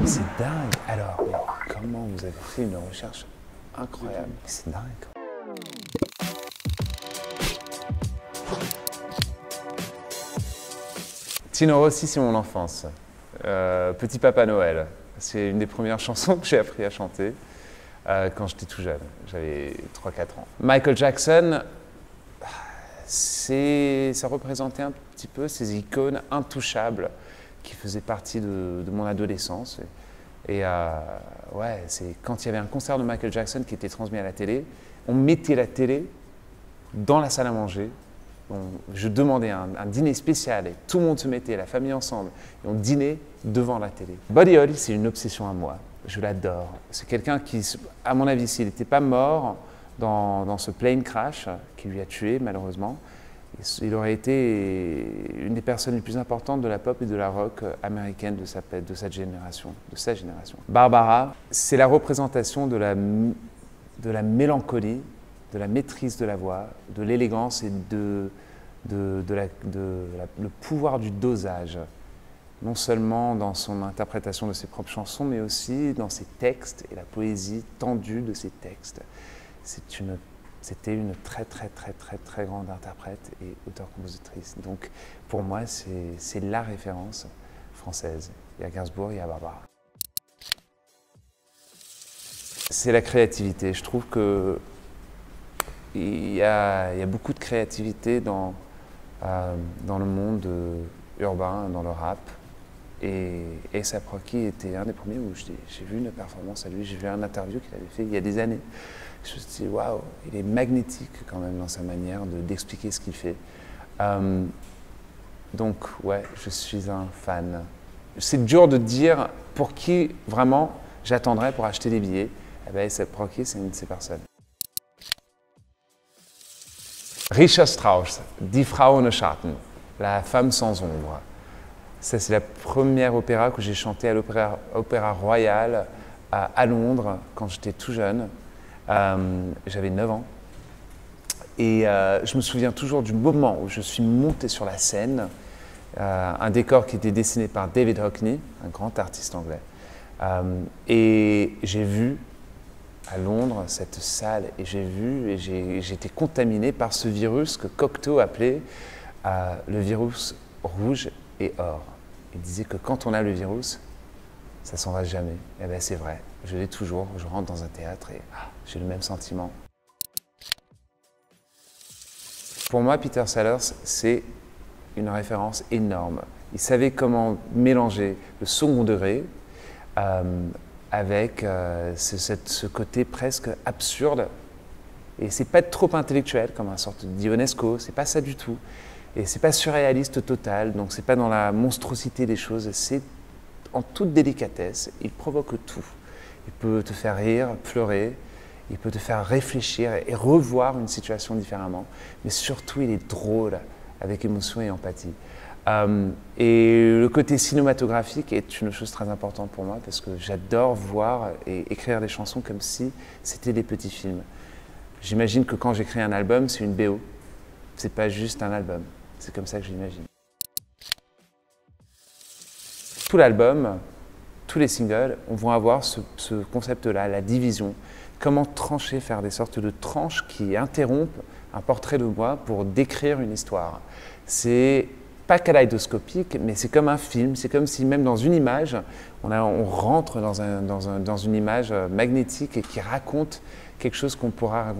C'est dingue. Alors, mais comment vous avez fait une recherche incroyable? C'est dingue. Tino Rossi, c'est mon enfance. Petit Papa Noël. C'est une des premières chansons que j'ai appris à chanter quand j'étais tout jeune. J'avais 3-4 ans. Michael Jackson, ça représentait un petit peu ces icônes intouchables qui faisaient partie de mon adolescence. Et ouais, c'est quand il y avait un concert de Michael Jackson qui était transmis à la télé, on mettait la télé dans la salle à manger. Je demandais un dîner spécial et tout le monde se mettait, la famille ensemble, et on dînait devant la télé. Buddy Holly, c'est une obsession à moi. Je l'adore. C'est quelqu'un qui, à mon avis, s'il n'était pas mort dans ce plane crash qui lui a tué, malheureusement, il aurait été une des personnes les plus importantes de la pop et de la rock américaine de sa génération. Barbara, c'est la représentation de la mélancolie, de la maîtrise de la voix, de l'élégance et le pouvoir du dosage. Non seulement dans son interprétation de ses propres chansons, mais aussi dans ses textes et la poésie tendue de ses textes. C'était une très grande interprète et auteure-compositrice. Donc pour moi, c'est la référence française. Il y a Gainsbourg, il y a Barbara. C'est la créativité. Je trouve que il y a beaucoup de créativité dans le monde urbain, dans le rap. Et A$AP Rocky était un des premiers où j'ai vu une performance à lui, j'ai vu un interview qu'il avait fait il y a des années. Je me suis dit, waouh, il est magnétique quand même dans sa manière d'expliquer ce qu'il fait. Donc, ouais, je suis un fan. C'est dur de dire pour qui vraiment j'attendrais pour acheter des billets. Eh bien, A$AP Rocky, c'est une de ces personnes. Richard Strauss, Die Frau ohne Schatten, la femme sans ombre. Ça, c'est la première opéra que j'ai chanté à l'Opéra Royal à Londres quand j'étais tout jeune. J'avais 9 ans. Et je me souviens toujours du moment où je suis monté sur la scène, un décor qui était dessiné par David Hockney, un grand artiste anglais. Et j'ai vu à Londres cette salle et j'ai été contaminé par ce virus que Cocteau appelait le virus rouge et or. Il disait que quand on a le virus, ça s'en va jamais. Et bien c'est vrai, je l'ai toujours. Je rentre dans un théâtre et j'ai le même sentiment. Pour moi, Peter Sellers, c'est une référence énorme. Il savait comment mélanger le second degré avec ce côté presque absurde. Et c'est pas trop intellectuel comme un sorte de Dionesco, c'est pas ça du tout. Et c'est pas surréaliste total, donc c'est pas dans la monstruosité des choses, c'est en toute délicatesse, il provoque tout. Il peut te faire rire, pleurer, il peut te faire réfléchir et revoir une situation différemment, mais surtout il est drôle, avec émotion et empathie. Et le côté cinématographique est une chose très importante pour moi parce que j'adore voir et écrire des chansons comme si c'était des petits films. J'imagine que quand j'écris un album, c'est une BO, c'est pas juste un album. C'est comme ça que je l'imagine. Tout l'album, tous les singles, vont avoir ce concept-là, la division. Comment trancher, faire des sortes de tranches qui interrompent un portrait de moi pour décrire une histoire. C'est pas kaléidoscopique, mais c'est comme un film. C'est comme si même dans une image, on rentre dans une image magnétique et qui raconte quelque chose qu'on pourra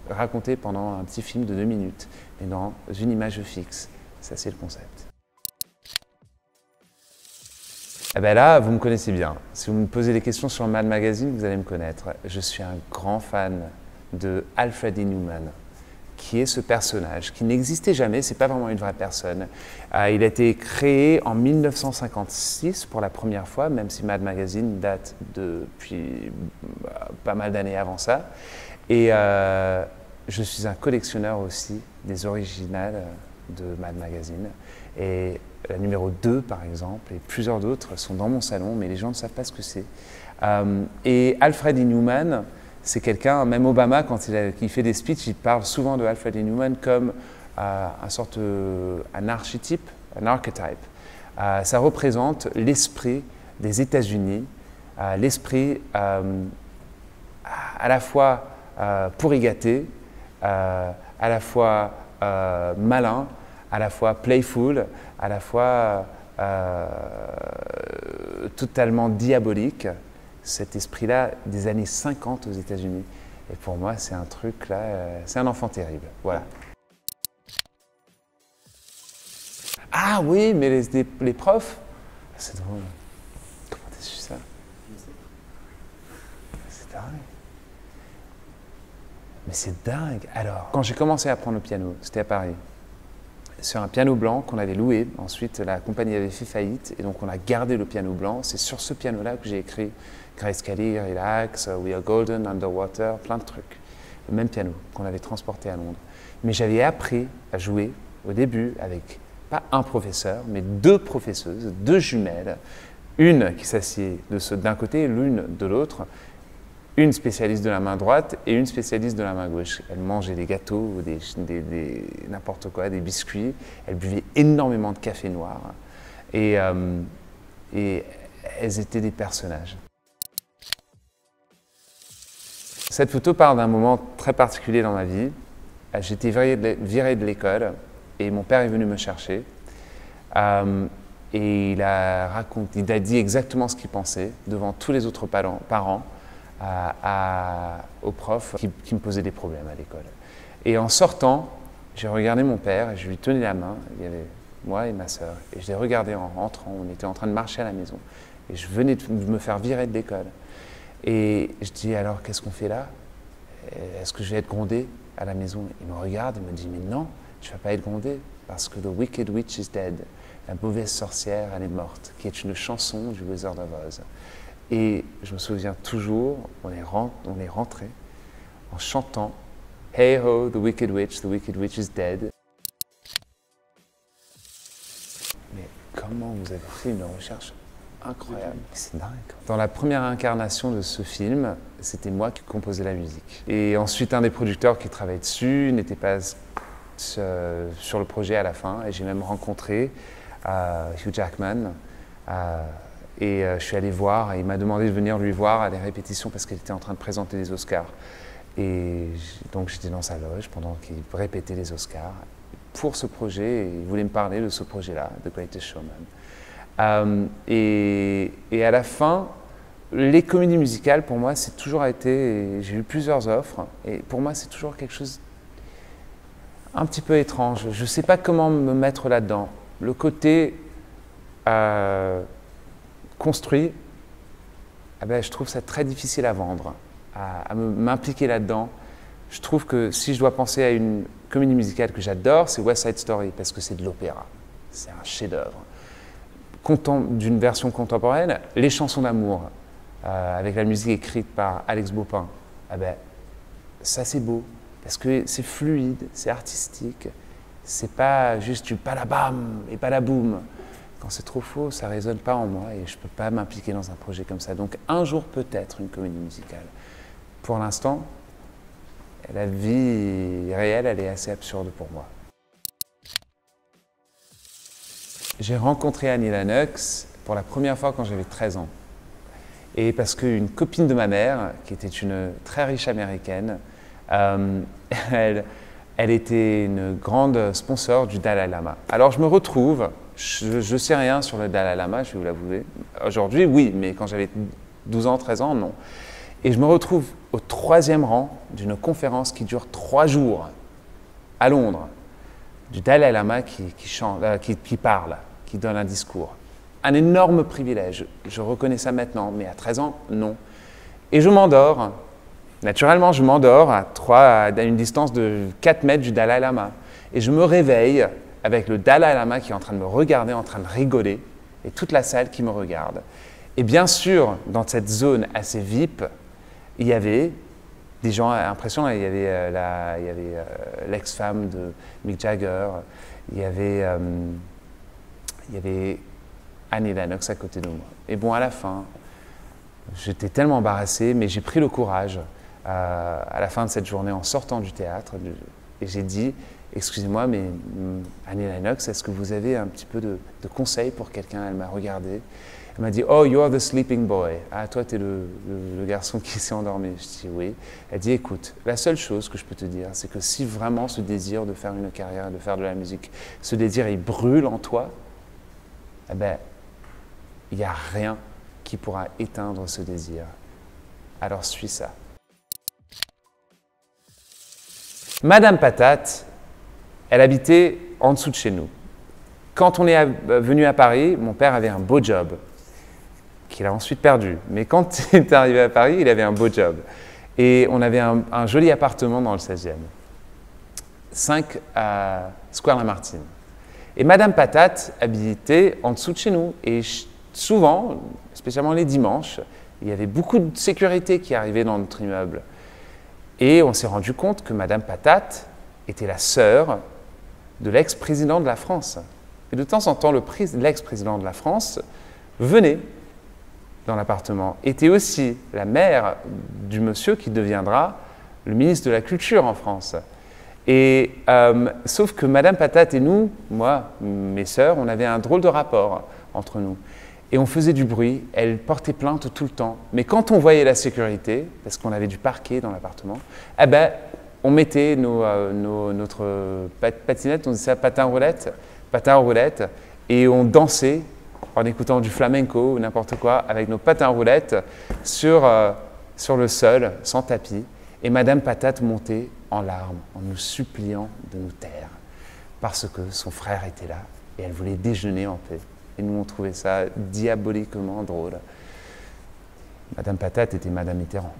raconter pendant un petit film de 2 minutes, mais dans une image fixe. Ça, c'est le concept. Eh bien là, vous me connaissez bien. Si vous me posez des questions sur Mad Magazine, vous allez me connaître. Je suis un grand fan de Alfred E. Neuman, qui est ce personnage qui n'existait jamais, c'est pas vraiment une vraie personne. Il a été créé en 1956 pour la première fois, même si Mad Magazine date depuis pas mal d'années avant ça. Et je suis un collectionneur aussi des originales de Mad Magazine. Et la numéro 2, par exemple, et plusieurs d'autres sont dans mon salon, mais les gens ne savent pas ce que c'est. Et Alfred E. Neuman, c'est quelqu'un, même Obama, quand il fait des speeches, il parle souvent de Alfred E. Neuman comme un archétype, un archetype. Ça représente l'esprit des États-Unis, l'esprit à la fois pour y gâter, à la fois malin, à la fois playful, à la fois totalement diabolique. Cet esprit-là des années 50 aux États-Unis. Et pour moi, c'est un truc là, c'est un enfant terrible. Voilà. Ah oui, mais les profs, c'est drôle. Comment t'as su ça? C'est dingue. Mais c'est dingue. Alors, quand j'ai commencé à apprendre le piano, c'était à Paris, sur un piano blanc qu'on avait loué. Ensuite, la compagnie avait fait faillite et donc on a gardé le piano blanc. C'est sur ce piano-là que j'ai écrit Grace Kelly, Relax, We Are Golden, Underwater, plein de trucs. Le même piano qu'on avait transporté à Londres. Mais j'avais appris à jouer au début avec pas un professeur, mais deux professeuses, deux jumelles. Une qui s'assied d'un côté et l'une de l'autre. Une spécialiste de la main droite et une spécialiste de la main gauche. Elle mangeait des gâteaux, n'importe quoi, des biscuits. Elle buvait énormément de café noir. Et elles étaient des personnages. Cette photo parle d'un moment très particulier dans ma vie. J'étais viré de l'école et mon père est venu me chercher. Et il a dit exactement ce qu'il pensait devant tous les autres parents. Aux profs qui me posaient des problèmes à l'école. Et en sortant, j'ai regardé mon père et je lui tenais la main. Il y avait moi et ma sœur. Et je l'ai regardé en rentrant. On était en train de marcher à la maison. Et je venais de me faire virer de l'école. Et je dis alors, qu'est-ce qu'on fait là? Est-ce que je vais être grondé à la maison? Il me regarde et me dit, mais non, tu ne vas pas être grondé parce que The Wicked Witch is dead. La mauvaise sorcière, elle est morte, qui est une chanson du Wizard of Oz. Et je me souviens toujours, on est rentré en chantant Hey ho, the wicked witch is dead. Mais comment vous avez fait une recherche incroyable? C'est dingue. Dans la première incarnation de ce film, c'était moi qui composais la musique. Et ensuite, un des producteurs qui travaillait dessus n'était pas sur le projet à la fin. Et j'ai même rencontré Hugh Jackman. Et je suis allé voir et il m'a demandé de venir lui voir à des répétitions parce qu'il était en train de présenter les Oscars. Et donc j'étais dans sa loge pendant qu'il répétait les Oscars pour ce projet. Et il voulait me parler de ce projet-là, The Greatest Showman. Et à la fin, les comédies musicales, pour moi, c'est toujours été... J'ai eu plusieurs offres et pour moi, c'est toujours quelque chose un petit peu étrange. Je ne sais pas comment me mettre là-dedans. Le côté... construit, eh ben, je trouve ça très difficile à vendre, à m'impliquer là-dedans. Je trouve que si je dois penser à une comédie musicale que j'adore, c'est West Side Story, parce que c'est de l'opéra. C'est un chef-d'œuvre. D'une version contemporaine, les chansons d'amour, avec la musique écrite par Alex Baupin, eh ben, ça c'est beau, parce que c'est fluide, c'est artistique, c'est pas juste du palabam et palaboum. Quand c'est trop faux, ça ne résonne pas en moi et je ne peux pas m'impliquer dans un projet comme ça. Donc un jour peut-être une comédie musicale. Pour l'instant, la vie réelle, elle est assez absurde pour moi. J'ai rencontré Annie Lennox pour la première fois quand j'avais 13 ans. Et parce qu'une copine de ma mère, qui était une très riche américaine, elle était une grande sponsor du Dalai Lama. Alors je me retrouve... Je ne sais rien sur le Dalai Lama, je vais vous l'avouer. Aujourd'hui, oui, mais quand j'avais 12 ans, 13 ans, non. Et je me retrouve au 3e rang d'une conférence qui dure 3 jours à Londres, du Dalai Lama qui parle, qui donne un discours. Un énorme privilège. Je reconnais ça maintenant, mais à 13 ans, non. Et je m'endors. Naturellement, je m'endors à une distance de 4 mètres du Dalai Lama. Et je me réveille avec le Dalai Lama qui est en train de me regarder, en train de rigoler, et toute la salle qui me regarde. Et bien sûr, dans cette zone assez VIP, il y avait des gens impressionnants. Il y avait l'ex-femme de Mick Jagger, il y avait Annie Lennox à côté de moi. Et bon, à la fin, j'étais tellement embarrassé, mais j'ai pris le courage à la fin de cette journée en sortant du théâtre, et j'ai dit, excusez-moi, mais Annie Lennox, est-ce que vous avez un petit peu de conseils pour quelqu'un? Elle m'a regardé Elle m'a dit « Oh, you're the sleeping boy. » Ah, toi, tu es le garçon qui s'est endormi. Je dis « Oui. » Elle dit « Écoute, la seule chose que je peux te dire, c'est que si vraiment ce désir de faire une carrière, de faire de la musique, ce désir, il brûle en toi, eh ben, il n'y a rien qui pourra éteindre ce désir. Alors suis ça. » Madame Patate, elle habitait en dessous de chez nous. Quand on est venu à Paris, mon père avait un beau job, qu'il a ensuite perdu. Mais quand il est arrivé à Paris, il avait un beau job. Et on avait un joli appartement dans le 16e, 5 à Square Lamartine. Et Madame Patate habitait en dessous de chez nous. Et souvent, spécialement les dimanches, il y avait beaucoup de sécurité qui arrivait dans notre immeuble. Et on s'est rendu compte que Madame Patate était la sœur de l'ex-président de la France. Et de temps en temps, l'ex-président de la France venait dans l'appartement, était aussi la mère du monsieur qui deviendra le ministre de la Culture en France. Et sauf que Madame Patate et nous, moi, mes sœurs, on avait un drôle de rapport entre nous. Et on faisait du bruit, elle portait plainte tout le temps. Mais quand on voyait la sécurité, parce qu'on avait du parquet dans l'appartement, eh ben, on mettait notre patinette, on disait ça, patin à roulettes, et on dansait en écoutant du flamenco ou n'importe quoi avec nos patins à roulettes sur le sol, sans tapis. Et Madame Patate montait en larmes, en nous suppliant de nous taire, parce que son frère était là et elle voulait déjeuner en paix. Et nous, on trouvait ça diaboliquement drôle. Madame Patate était Madame Mitterrand.